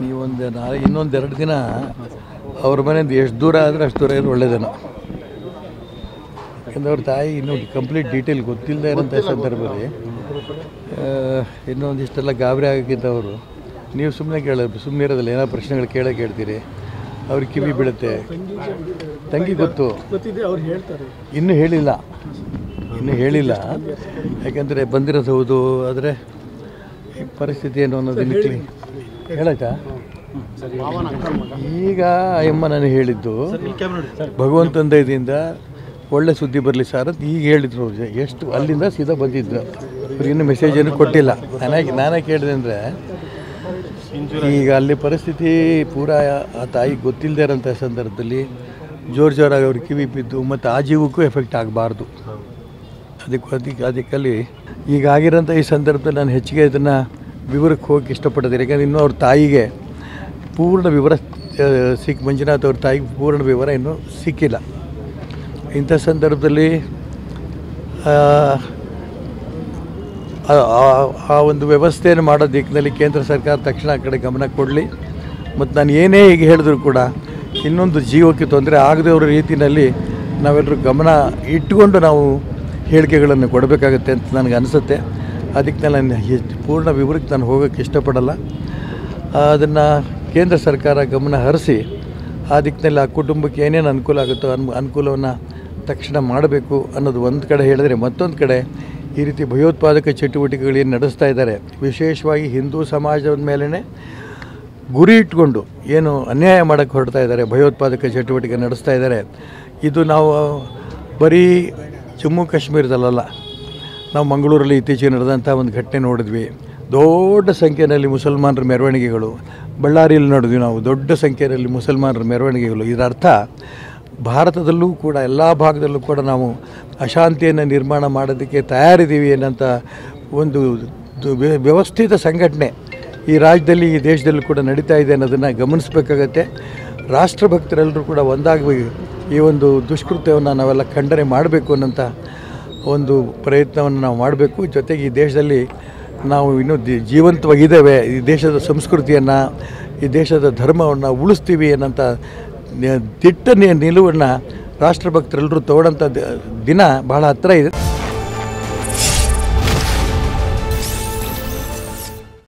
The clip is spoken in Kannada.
ಇನ್ನೊಂದೆರಡು ದಿನ ಅವ್ರ ಮನೆಯಿಂದ ಎಷ್ಟು ದೂರ ಆದರೆ ಅಷ್ಟು ದೂರ ಇರೋದು ಒಳ್ಳೆಯದೇನೋ. ಯಾಕಂದರೆ ಅವ್ರ ತಾಯಿ ಇನ್ನೂ ಕಂಪ್ಲೀಟ್ ಡೀಟೇಲ್ ಗೊತ್ತಿಲ್ಲದೆ ಇರೋಂಥ ಸಂದರ್ಭದಲ್ಲಿ ಇನ್ನೊಂದಿಷ್ಟೆಲ್ಲ ಗಾಬರಿ ಆಗೋಕ್ಕಿಂತ ಅವರು ನೀವು ಸುಮ್ಮನೆ ಸುಮ್ಮನೆ ಇರೋದಿಲ್ಲ, ಏನೋ ಪ್ರಶ್ನೆಗಳು ಕೇಳ್ತೀರಿ, ಅವ್ರಿಗೆ ಕಿವಿ ಬೀಳುತ್ತೆ. ತಂಗಿ ಗೊತ್ತಿದೆ, ಅವ್ರು ಹೇಳ್ತಾರೆ, ಇನ್ನೂ ಹೇಳಿಲ್ಲ. ಯಾಕೆಂದರೆ ಬಂದಿರೋದು ಹೌದು, ಆದರೆ ಪರಿಸ್ಥಿತಿ ಏನು ಅನ್ನೋದನ್ನು ಹೇಳಕ್ಕ. ಈಗ ಅಯ್ಯಮ್ಮ ನನಗೆ ಹೇಳಿದ್ದು ಭಗವಂತನ ದಯದಿಂದ ಒಳ್ಳೆ ಸುದ್ದಿ ಬರಲಿ ಸರ್ ಅಂತ ಈಗ ಹೇಳಿದ್ರು. ಎಷ್ಟು ಅಲ್ಲಿಂದ ಸೀದಾ ಬಂದಿದ್ರು, ಅವ್ರು ಇನ್ನೂ ಮೆಸೇಜನ್ನು ಕೊಟ್ಟಿಲ್ಲ. ನಾನೇ ಕೇಳಿದೆ ಅಂದರೆ ಈಗ ಅಲ್ಲಿ ಪರಿಸ್ಥಿತಿ ಪೂರಾ ಆ ತಾಯಿಗೆ ಗೊತ್ತಿಲ್ಲದೆ ಇರೋಂಥ ಸಂದರ್ಭದಲ್ಲಿ ಜೋರಾಗಿ ಅವ್ರಿಗೆ ಕಿವಿ ಬಿದ್ದು ಮತ್ತು ಆ ಜೀವಕ್ಕೂ ಎಫೆಕ್ಟ್ ಆಗಬಾರ್ದು. ಅದಕ್ಕಲ್ಲಿ ಈಗ ಆಗಿರೋಂಥ ಈ ಸಂದರ್ಭದಲ್ಲಿ ನಾನು ಹೆಚ್ಚಿಗೆ ಇದನ್ನು ವಿವರಕ್ಕೆ ಹೋಗಕ್ಕೆ ಇಷ್ಟಪಡ್ತೀನಿ. ಯಾಕಂದರೆ ಇನ್ನೂ ಅವ್ರ ತಾಯಿಗೆ ಪೂರ್ಣ ವಿವರ ಮಂಜುನಾಥ್ ಅವ್ರ ತಾಯಿಗೆ ಪೂರ್ಣ ವಿವರ ಇನ್ನೂ ಸಿಕ್ಕಿಲ್ಲ. ಇಂಥ ಸಂದರ್ಭದಲ್ಲಿ ಆ ಒಂದು ವ್ಯವಸ್ಥೆಯನ್ನು ಮಾಡೋ ದಿಕ್ಕಿನಲ್ಲಿ ಕೇಂದ್ರ ಸರ್ಕಾರ ತಕ್ಷಣ ಆ ಕಡೆ ಗಮನ ಕೊಡಲಿ. ಮತ್ತು ನಾನು ಏನೇ ಈಗ ಹೇಳಿದ್ರು ಕೂಡ ಇನ್ನೊಂದು ಜೀವಕ್ಕೆ ತೊಂದರೆ ಆಗದೇ ಇರೋ ರೀತಿಯಲ್ಲಿ ನಾವೆಲ್ಲರೂ ಗಮನ ಇಟ್ಟುಕೊಂಡು ನಾವು ಹೇಳಿಕೆಗಳನ್ನು ಕೊಡಬೇಕಾಗತ್ತೆ ಅಂತ ನನಗೆ ಅನಿಸುತ್ತೆ. ಅದಕ್ಕೆ ನಾನು ಪೂರ್ಣ ವಿವರಕ್ಕೆ ನಾನು ಹೋಗೋಕ್ಕೆ ಇಷ್ಟಪಡಲ್ಲ. ಅದನ್ನು ಕೇಂದ್ರ ಸರ್ಕಾರ ಗಮನ ಹರಿಸಿ ಆ ದಿಕ್ಕಿನಲ್ಲಿ ಆ ಕುಟುಂಬಕ್ಕೆ ಏನೇನು ಅನುಕೂಲ ಆಗುತ್ತೋ ಅನುಕೂಲವನ್ನು ತಕ್ಷಣ ಮಾಡಬೇಕು ಅನ್ನೋದು ಒಂದು ಕಡೆ ಹೇಳಿದ್ರೆ, ಮತ್ತೊಂದು ಕಡೆ ಈ ರೀತಿ ಭಯೋತ್ಪಾದಕ ಚಟುವಟಿಕೆಗಳೇನು ನಡೆಸ್ತಾ ಇದ್ದಾರೆ, ವಿಶೇಷವಾಗಿ ಹಿಂದೂ ಸಮಾಜದ ಮೇಲೇ ಗುರಿ ಇಟ್ಕೊಂಡು ಏನು ಅನ್ಯಾಯ ಮಾಡೋಕ್ಕೆ ಹೊರಡ್ತಾ ಇದ್ದಾರೆ, ಭಯೋತ್ಪಾದಕ ಚಟುವಟಿಕೆ ನಡೆಸ್ತಾ ಇದ್ದಾರೆ. ಇದು ನಾವು ಬರೀ ಜಮ್ಮು ಕಾಶ್ಮೀರದಲ್ಲ, ನಾವು ಮಂಗಳೂರಲ್ಲಿ ಇತ್ತೀಚೆಗೆ ನಡೆದಂಥ ಒಂದು ಘಟನೆ ನೋಡಿದ್ವಿ. ದೊಡ್ಡ ಸಂಖ್ಯೆಯಲ್ಲಿ ಮುಸಲ್ಮಾನರ ಮೆರವಣಿಗೆಗಳು, ಬಳ್ಳಾರಿಯಲ್ಲಿ ನೋಡಿದ್ವಿ ನಾವು ದೊಡ್ಡ ಸಂಖ್ಯೆಯಲ್ಲಿ ಮುಸಲ್ಮಾನರ ಮೆರವಣಿಗೆಗಳು. ಇದರ ಅರ್ಥ ಭಾರತದಲ್ಲೂ ಕೂಡ ಎಲ್ಲ ಭಾಗದಲ್ಲೂ ಕೂಡ ನಾವು ಅಶಾಂತಿಯನ್ನು ನಿರ್ಮಾಣ ಮಾಡೋದಕ್ಕೆ ತಯಾರಿದ್ದೀವಿ ಅನ್ನೋಂಥ ಒಂದು ವ್ಯವಸ್ಥಿತ ಸಂಘಟನೆ ಈ ರಾಜ್ಯದಲ್ಲಿ ಈ ದೇಶದಲ್ಲೂ ಕೂಡ ನಡೀತಾ ಇದೆ ಅನ್ನೋದನ್ನು ಗಮನಿಸಬೇಕಾಗತ್ತೆ. ರಾಷ್ಟ್ರಭಕ್ತರೆಲ್ಲರೂ ಕೂಡ ಒಂದಾಗಿ ಈ ಒಂದು ದುಷ್ಕೃತ್ಯವನ್ನು ನಾವೆಲ್ಲ ಖಂಡನೆ ಮಾಡಬೇಕು ಅನ್ನೋಂಥ ಒಂದು ಪ್ರಯತ್ನವನ್ನು ನಾವು ಮಾಡಬೇಕು. ಜೊತೆಗೆ ಈ ದೇಶದಲ್ಲಿ ನಾವು ಇನ್ನೂ ಜೀವಂತವಾಗಿದ್ದೇವೆ, ಈ ದೇಶದ ಸಂಸ್ಕೃತಿಯನ್ನು, ಈ ದೇಶದ ಧರ್ಮವನ್ನು ಉಳಿಸ್ತೀವಿ ಅನ್ನೋಂಥ ದಿಟ್ಟ ನಿಲುವನ್ನು ರಾಷ್ಟ್ರಭಕ್ತರೆಲ್ಲರೂ ತಗೊಳ್ಳೋಂಥ ದಿನ ಭಾಳ ಹತ್ತಿರ ಇದೆ.